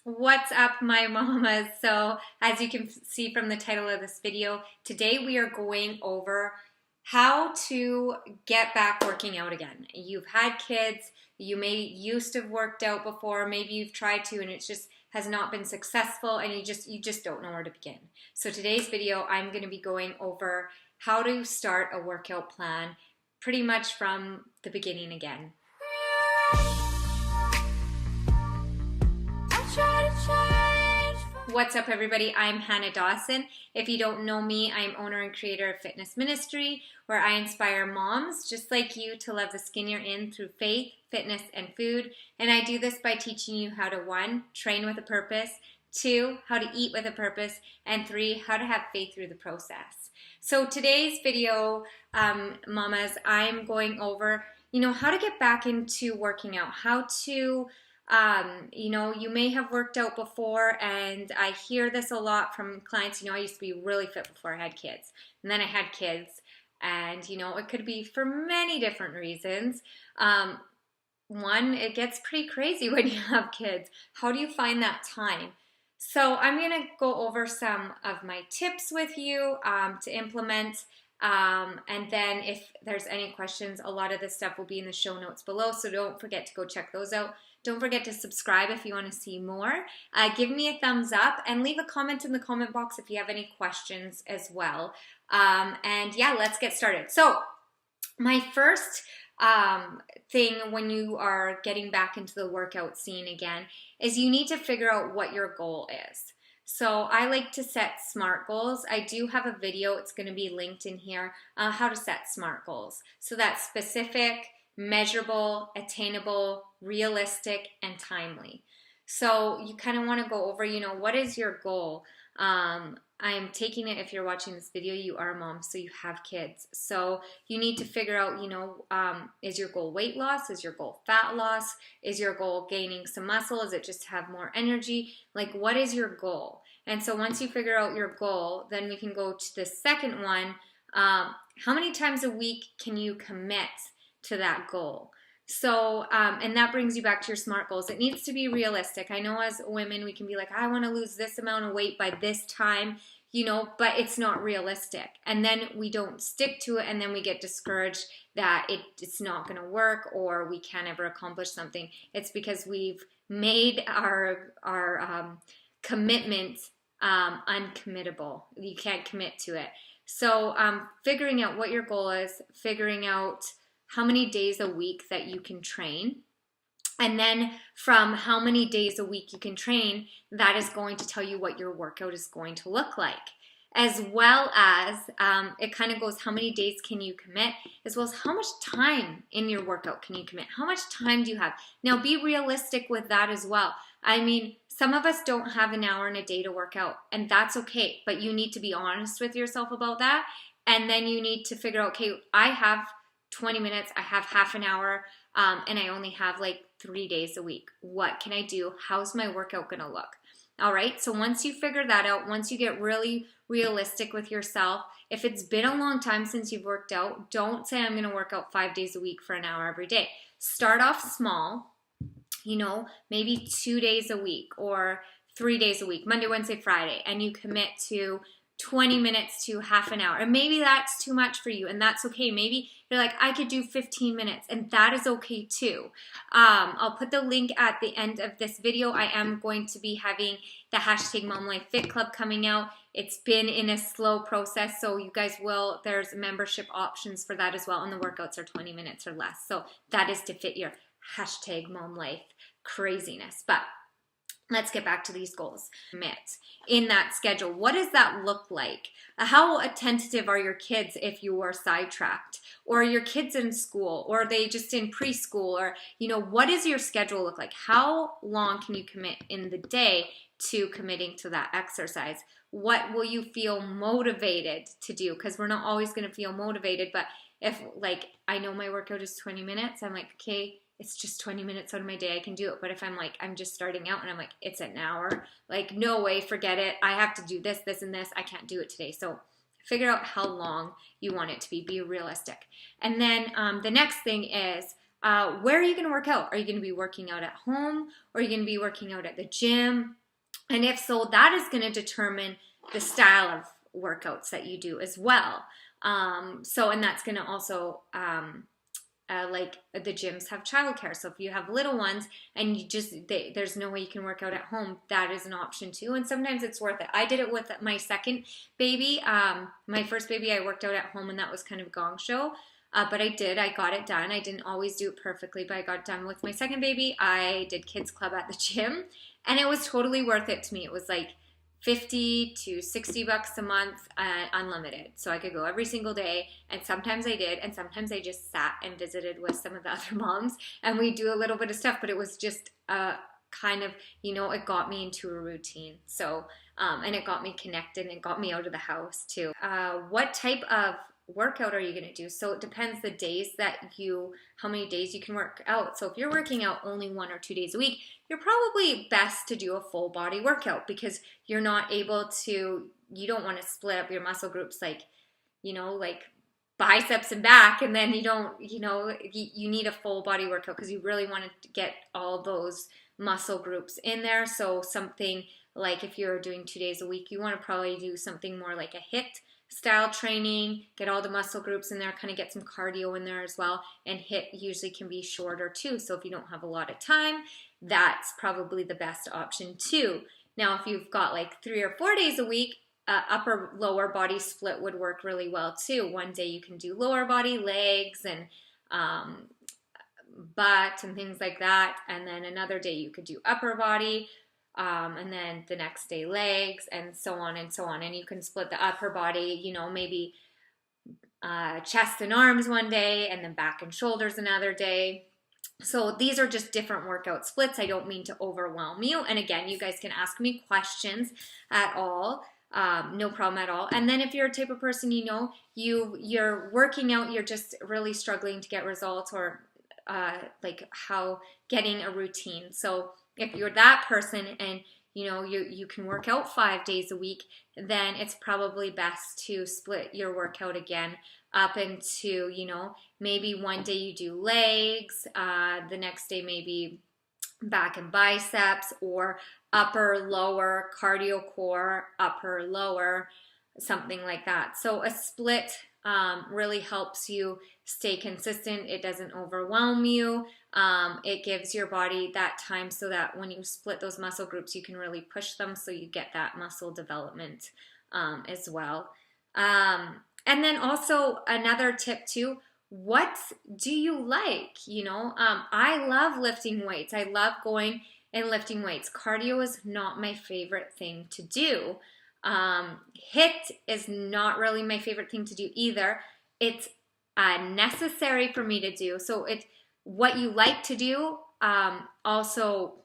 What's up, my mamas? So, as you can see from the title of this video, today we are going over how to get back working out again. You've had kids, you may used to have worked out before, maybe you've tried to and it just has not been successful and you just don't know where to begin. So today's video, I'm going to be going over how to start a workout plan pretty much from the beginning again. What's up, everybody? I'm Hannah Dawson. If you don't know me, I'm owner and creator of Fitness Ministry, where I inspire moms just like you to love the skin you're in through faith, fitness, and food. And I do this by teaching you how to 1, train with a purpose, 2, how to eat with a purpose, and 3, how to have faith through the process. So today's video, mamas, I'm going over, how to get back into working out, how to you may have worked out before, and I hear this a lot from clients. I used to be really fit before I had kids, and then I had kids, and it could be for many different reasons. One, it gets pretty crazy when you have kids. How do you find that time? So I'm going to go over some of my tips with you to implement. And then if there's any questions, a lot of this stuff will be in the show notes below, so don't forget to go check those out. Don't forget to subscribe if you want to see more. Give me a thumbs up and leave a comment in the comment box if you have any questions as well. And yeah, let's get started. So my first thing when you are getting back into the workout scene again is you need to figure out what your goal is. So I like to set SMART goals. I do have a video, it's going to be linked in here, how to set SMART goals. So that's specific, measurable, attainable, realistic, and timely. So you kind of want to go over, what is your goal? I'm taking it, if you're watching this video, you are a mom, so you have kids. So you need to figure out, is your goal weight loss? Is your goal fat loss? Is your goal gaining some muscle? Is it just to have more energy? Like, what is your goal? And so once you figure out your goal, then we can go to the second one. How many times a week can you commit to that goal? So, and that brings you back to your SMART goals. It needs to be realistic. I know as women, we can be like, I want to lose this amount of weight by this time, but it's not realistic. And then we don't stick to it, and then we get discouraged that it's not going to work or we can't ever accomplish something. It's because we've made our commitment uncommittable. You can't commit to it. So figuring out what your goal is, figuring out how many days a week that you can train. And then from how many days a week you can train, that is going to tell you what your workout is going to look like. As well as, it kind of goes how many days can you commit, as well as how much time in your workout can you commit? How much time do you have? Now be realistic with that as well. I mean, some of us don't have an hour in a day to work out, and that's okay, but you need to be honest with yourself about that. And then you need to figure out, okay, I have 20 minutes, I have half an hour, and I only have like 3 days a week. What can I do? How's my workout gonna look? All right, so once you figure that out, once you get really realistic with yourself, if it's been a long time since you've worked out, don't say I'm gonna work out 5 days a week for an hour every day. Start off small, maybe 2 days a week or 3 days a week, Monday, Wednesday, Friday, and you commit to 20 minutes to half an hour. And maybe that's too much for you, and that's okay.Maybe you're like, I could do 15 minutes, and that is okay too. I'll put the link at the end of this video. I am going to be having the hashtag MOMLIFE Fit Club coming out. It's been in a slow process, so you guys there's membership options for that as well, and the workouts are 20 minutes or less. So that is to fit your hashtag MOMLIFE craziness. But let's get back to these goals. Commit in that schedule. What does that look like? How attentive are your kids if you are sidetracked? Or are your kids in school? Or are they just in preschool? Or, what does your schedule look like? How long can you commit in the day to committing to that exercise? What will you feel motivated to do? Because we're not always going to feel motivated, but if I know my workout is 20 minutes, I'm like, okay, it's just 20 minutes out of my day, I can do it. But if I'm just starting out and I'm like, it's an hour, no way, forget it. I have to do this, this, and this. I can't do it today. So figure out how long you want it to be realistic. And then the next thing is, where are you going to work out? Are you going to be working out at home, or are you going to be working out at the gym? And if so, that is going to determine the style of workouts that you do as well. And that's going to also, like the gyms have childcare. So if you have little ones and there's no way you can work out at home, that is an option too. And sometimes it's worth it. I did it with my second baby. My first baby, I worked out at home, and that was kind of a gong show. But I got it done. I didn't always do it perfectly, but I got it done with my second baby. I did kids club at the gym, and it was totally worth it to me. It was like $50 to $60 a month, unlimited. So I could go every single day, and sometimes I did, and sometimes I just sat and visited with some of the other moms, and we do a little bit of stuff, but it was just kind of, it got me into a routine. So, and it got me connected, and it got me out of the house too. What type of workout are you going to do? So it depends how many days you can work out. So if you're working out only 1 or 2 days a week, you're probably best to do a full body workout, because you're not able to, you don't want to split up your muscle groups like biceps and back, and then you need a full body workout, because you really want to get all those muscle groups in there. So something like, if you're doing 2 days a week, you want to probably do something more like a HIIT style training, get all the muscle groups in there, kind of get some cardio in there as well. And HIIT usually can be shorter too. So if you don't have a lot of time, that's probably the best option too. Now, if you've got like 3 or 4 days a week, upper lower body split would work really well too. One day you can do lower body, legs, and butt and things like that. And then another day you could do upper body. And then the next day legs, and so on and so on. And you can split the upper body, maybe chest and arms one day, and then back and shoulders another day. So these are just different workout splits. I don't mean to overwhelm you. And again, you guys can ask me questions at all. No problem at all. And then if you're a type of person, you're working out, you're just really struggling to get results, or like how getting a routine. So if you're that person, and you can work out 5 days a week, then it's probably best to split your workout again up into, maybe one day you do legs, the next day maybe back and biceps, or upper, lower, cardio core, upper, lower, something like that. So a split really helps you stay consistent. It doesn't overwhelm you. It gives your body that time, so that when you split those muscle groups, you can really push them, so you get that muscle development as well. And then also another tip too, what do you like? I love lifting weights. I love going and lifting weights. Cardio is not my favorite thing to do. HIIT is not really my favorite thing to do either. It's necessary for me to do. So it's what you like to do, also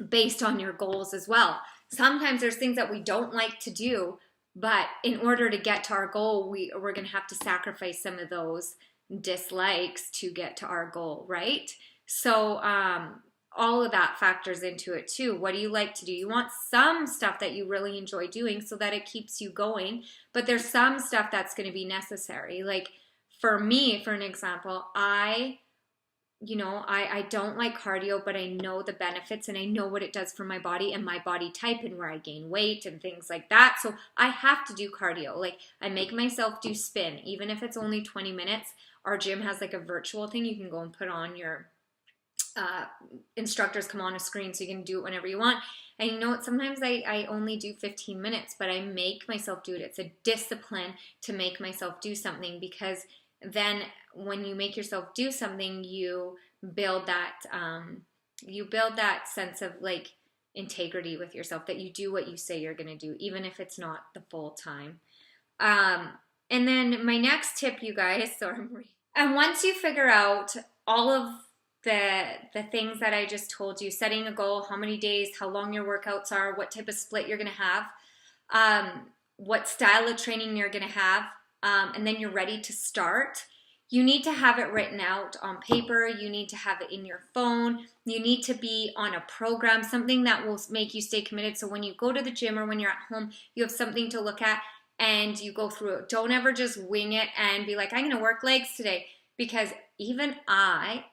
based on your goals as well. Sometimes there's things that we don't like to do, but in order to get to our goal, we're going to have to sacrifice some of those dislikes to get to our goal, right? So all of that factors into it too. What do you like to do? You want some stuff that you really enjoy doing so that it keeps you going, but there's some stuff that's going to be necessary. Like for me, for an example, I don't like cardio, but I know the benefits, and I know what it does for my body and my body type, and where I gain weight and things like that. So I have to do cardio. Like I make myself do spin, even if it's only 20 minutes. Our gym has like a virtual thing. You can go and put on your instructors come on a screen, so you can do it whenever you want. And sometimes I only do 15 minutes, but I make myself do it. It's a discipline to make myself do something, because then when you make yourself do something, you build that sense of like integrity with yourself, that you do what you say you're going to do, even if it's not the full time. And then my next tip, you guys, and once you figure out all of the things that I just told you, setting a goal, how many days, how long your workouts are, what type of split you're going to have, what style of training you're going to have, and then you're ready to start, you need to have it written out on paper. You need to have it in your phone. You need to be on a program, something that will make you stay committed. So when you go to the gym or when you're at home, you have something to look at and you go through it. Don't ever just wing it and be like, I'm going to work legs today. Because even I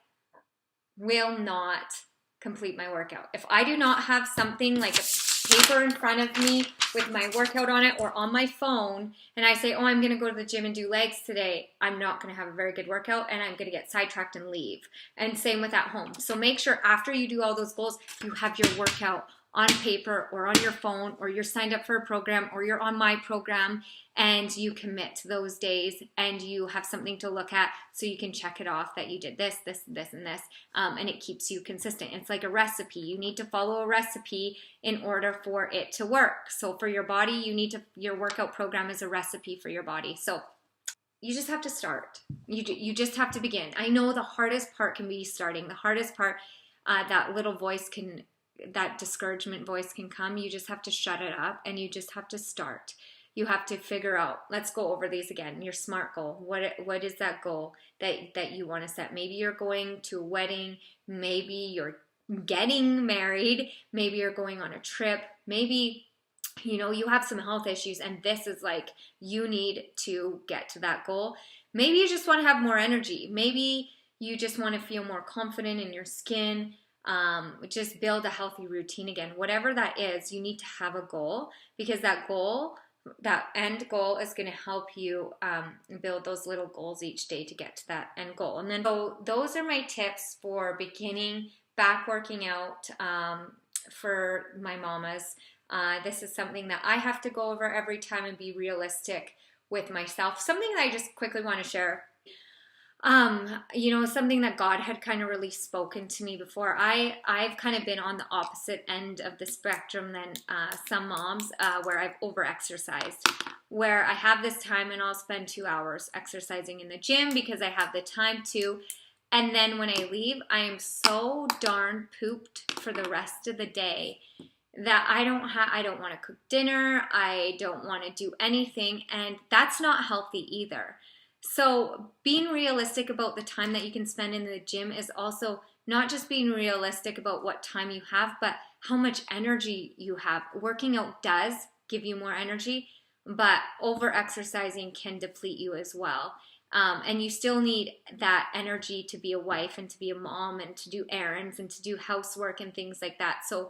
will not complete my workout. If I do not have something like a paper in front of me with my workout on it or on my phone, and I say, oh, I'm gonna go to the gym and do legs today, I'm not gonna have a very good workout and I'm gonna get sidetracked and leave. And same with at home. So make sure after you do all those goals, you have your workout on paper or on your phone, or you're signed up for a program, or you're on my program, and you commit to those days and you have something to look at so you can check it off that you did this, this, this, and this, and it keeps you consistent. It's like a recipe. You need to follow a recipe in order for it to work. So for your body, your workout program is a recipe for your body. So you just have to start. You just have to begin. I know the hardest part can be starting. The hardest part, that discouragement voice can come. You just have to shut it up and you just have to start. You have to figure out, let's go over these again, your SMART goal. What is that goal that you want to set? Maybe you're going to a wedding, maybe you're getting married, maybe you're going on a trip, maybe you have some health issues and this is like, you need to get to that goal. Maybe you just want to have more energy. Maybe you just want to feel more confident in your skin. Just build a healthy routine again. Whatever that is, you need to have a goal, because that end goal is going to help you build those little goals each day to get to that end goal. And then so those are my tips for beginning back working out for my mamas. This is something that I have to go over every time and be realistic with myself. Something that I just quickly want to share. Something that God had kind of really spoken to me before. I've kind of been on the opposite end of the spectrum than some moms, where I've overexercised, where I have this time and I'll spend 2 hours exercising in the gym because I have the time to. And then when I leave, I am so darn pooped for the rest of the day that I don't want to cook dinner. I don't want to do anything. And that's not healthy either. So being realistic about the time that you can spend in the gym is also not just being realistic about what time you have, but how much energy you have. Working out does give you more energy, but over-exercising can deplete you as well. And you still need that energy to be a wife and to be a mom and to do errands and to do housework and things like that. So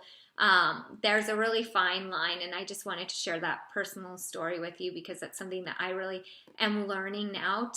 there's a really fine line, and I just wanted to share that personal story with you because that's something that I really am learning now.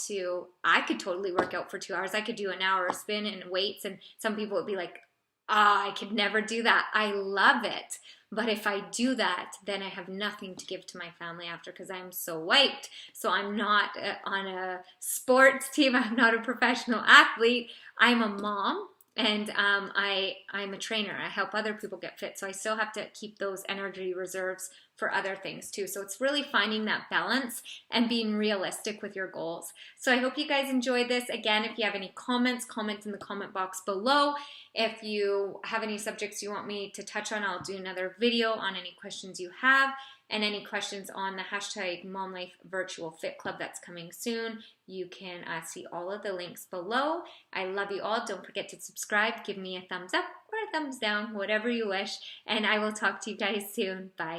I could totally work out for 2 hours. I could do an hour of spin and weights, and some people would be like, I could never do that. I love it. But if I do that, then I have nothing to give to my family after because I'm so wiped. So I'm not on a sports team. I'm not a professional athlete. I'm a mom. And I'm a trainer. I help other people get fit. So I still have to keep those energy reserves for other things too. So it's really finding that balance and being realistic with your goals. So I hope you guys enjoyed this. Again, if you have any comments, comment in the comment box below. If you have any subjects you want me to touch on, I'll do another video on any questions you have. And any questions on the hashtag MomLife Virtual Fit Club that's coming soon, you can see all of the links below. I love you all. Don't forget to subscribe. Give me a thumbs up or a thumbs down, whatever you wish. And I will talk to you guys soon. Bye.